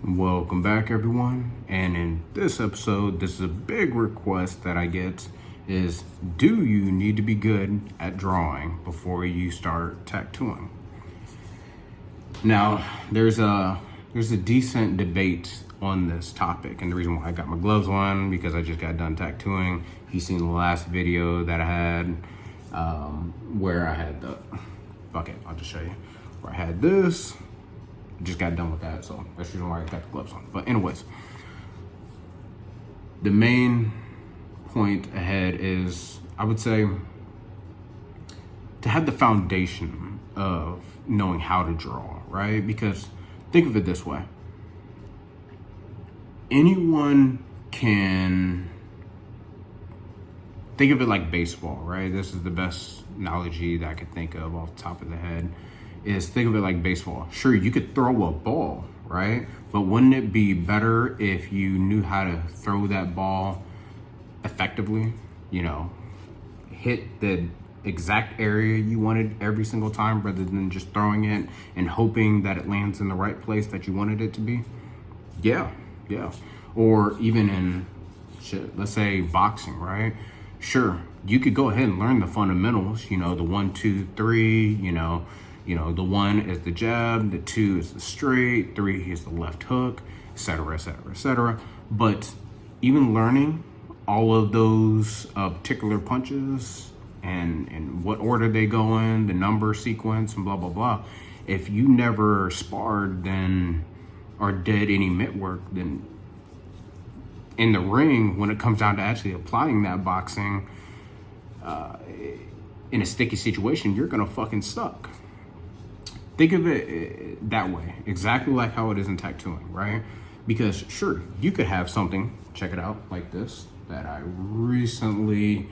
Welcome back, everyone. And in this episode, this is a big request that I get is, do you need to be good at drawing before you start tattooing? Now, there's a decent debate on this topic, and the reason why I got my gloves on because I just got done tattooing. You've seen the last video that I had where I had I'll just show you where I had this. Just got done with that, so that's the reason why I got the gloves on. But anyways, the main point ahead is, I would say, to have the foundation of knowing how to draw, right? Because think of it this way. Anyone can think of it like baseball, right? This is the best analogy that I could think of off the top of the head. Is think of it like baseball. Sure, you could throw a ball, right? But wouldn't it be better if you knew how to throw that ball effectively? You know, hit the exact area you wanted every single time rather than just throwing it and hoping that it lands in the right place that you wanted it to be? Yeah. Or even in, let's say boxing, right? Sure, you could go ahead and learn the fundamentals, the 1, 2, 3, the 1 is the jab, the 2 is the straight, 3 is the left hook, etc., etc., etc. But even learning all of those particular punches and what order they go in, the number sequence, and blah, blah, blah. If you never sparred or did any mitt work, then in the ring, when it comes down to actually applying that boxing in a sticky situation, you're gonna fucking suck. Think of it that way, exactly like how it is in tattooing, right? Because sure, you could have something, check it out, like this, that I recently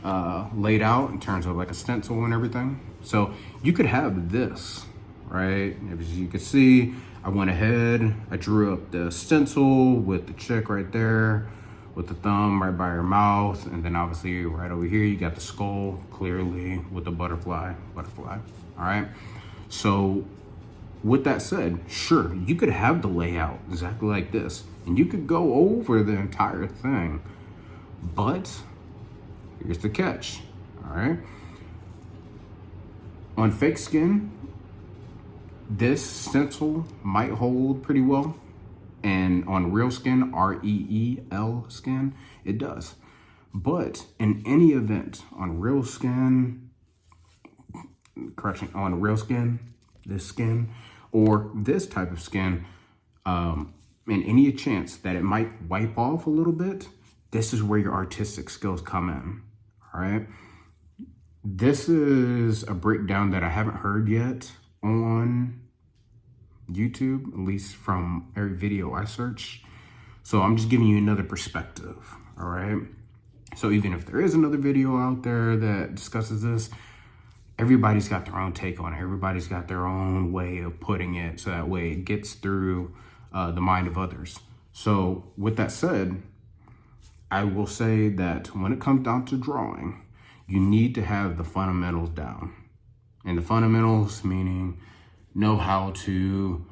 laid out in terms of like a stencil and everything. So you could have this, right? As you can see, I went ahead, I drew up the stencil with the chick right there, with the thumb right by her mouth, and then obviously right over here, you got the skull clearly with the butterfly, all right? So with that said, sure, you could have the layout exactly like this, and you could go over the entire thing, but here's the catch, all right? On fake skin, this stencil might hold pretty well, and on real skin, REEL skin, it does. But in any event, on real skin, this skin, or this type of skin, in any chance that it might wipe off a little bit, this is where your artistic skills come in, all right? This is a breakdown that I haven't heard yet on YouTube, at least from every video I search. So I'm just giving you another perspective, all right? So even if there is another video out there that discusses this, everybody's got their own take on it. Everybody's got their own way of putting it, so that way it gets through the mind of others. So with that said, I will say that when it comes down to drawing, you need to have the fundamentals down. And the fundamentals meaning know how to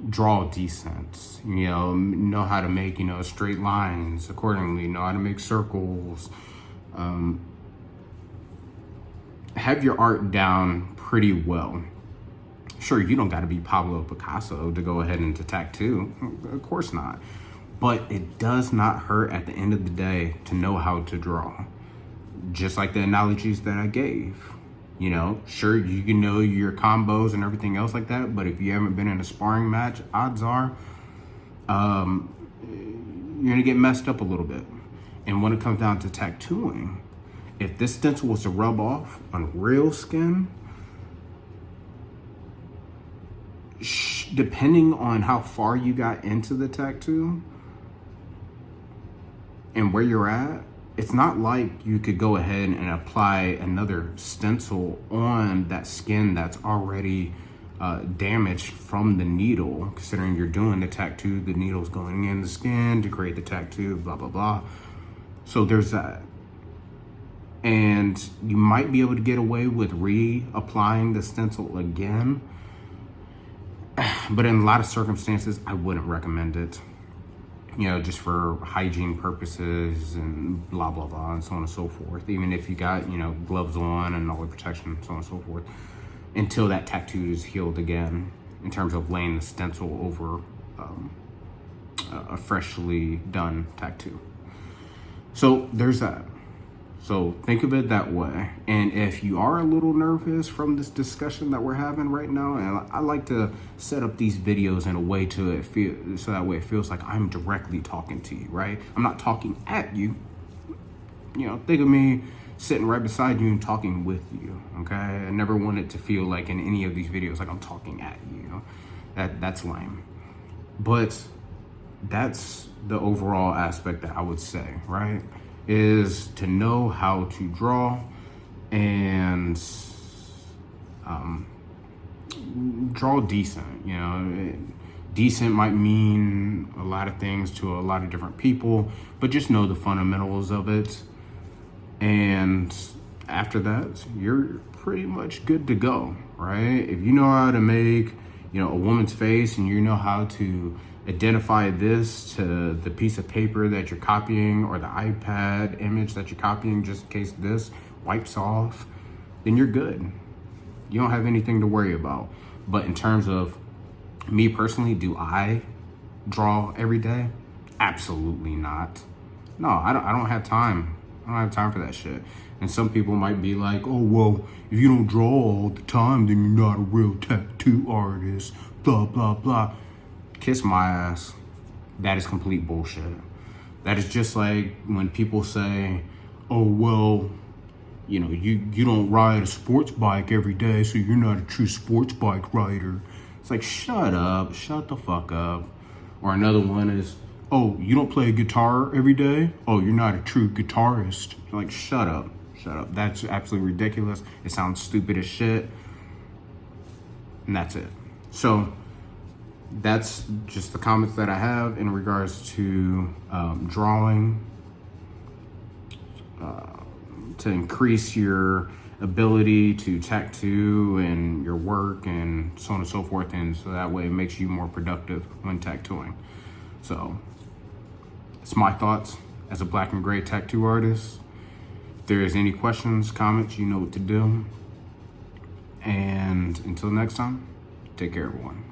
draw decent, know how to make, straight lines accordingly, know how to make circles, have your art down pretty well. Sure, you don't got to be Pablo Picasso to go ahead and to tattoo. Of course not. But it does not hurt at the end of the day to know how to draw. Just like the analogies that I gave. Sure, you can know your combos and everything else like that, but if you haven't been in a sparring match, odds are you're gonna get messed up a little bit. And when it comes down to tattooing, if this stencil was to rub off on real skin, depending on how far you got into the tattoo and where you're at, it's not like you could go ahead and apply another stencil on that skin that's already damaged from the needle, considering you're doing the tattoo, the needle's going in the skin to create the tattoo, blah, blah, blah. So there's that. And you might be able to get away with reapplying the stencil again. But in a lot of circumstances, I wouldn't recommend it. You know, just for hygiene purposes and blah, blah, blah, and so on and so forth. Even if you got, you know, gloves on and all the protection, so on and so forth, until that tattoo is healed again, in terms of laying the stencil over a freshly done tattoo. So there's that. So think of it that way. And if you are a little nervous from this discussion that we're having right now, and I like to set up these videos in a way to it feel, so that way it feels like I'm directly talking to you, right? I'm not talking at you. You know, think of me sitting right beside you and talking with you, okay? I never want it to feel like in any of these videos like I'm talking at you. That's lame. But that's the overall aspect that I would say, right? Is to know how to draw and draw decent. You know, decent might mean a lot of things to a lot of different people, but just know the fundamentals of it. And after that, you're pretty much good to go, right? If you know how to make, you know, a woman's face, and you know how to identify this to the piece of paper that you're copying or the iPad image that you're copying, just in case this wipes off, then you're good. You don't have anything to worry about. But in terms of me personally, do I draw every day? Absolutely not. No, I don't have time. I don't have time for that shit. And some people might be like, oh, well, if you don't draw all the time, then you're not a real tattoo artist, blah, blah, blah. Kiss my ass. That is complete bullshit. That is just like when people say, oh, well, you know, you don't ride a sports bike every day, so you're not a true sports bike rider. It's like, shut up, shut the fuck up. Or another one is, oh, you don't play a guitar every day? Oh, you're not a true guitarist. Like, shut up, shut up. That's absolutely ridiculous. It sounds stupid as shit. And that's it. So that's just the comments that I have in regards to drawing, to increase your ability to tattoo and your work and so on and so forth, and so that way it makes you more productive when tattooing. So it's my thoughts as a black and gray tattoo artist. If there's any questions, comments, you know what to do. And until next time, take care, everyone.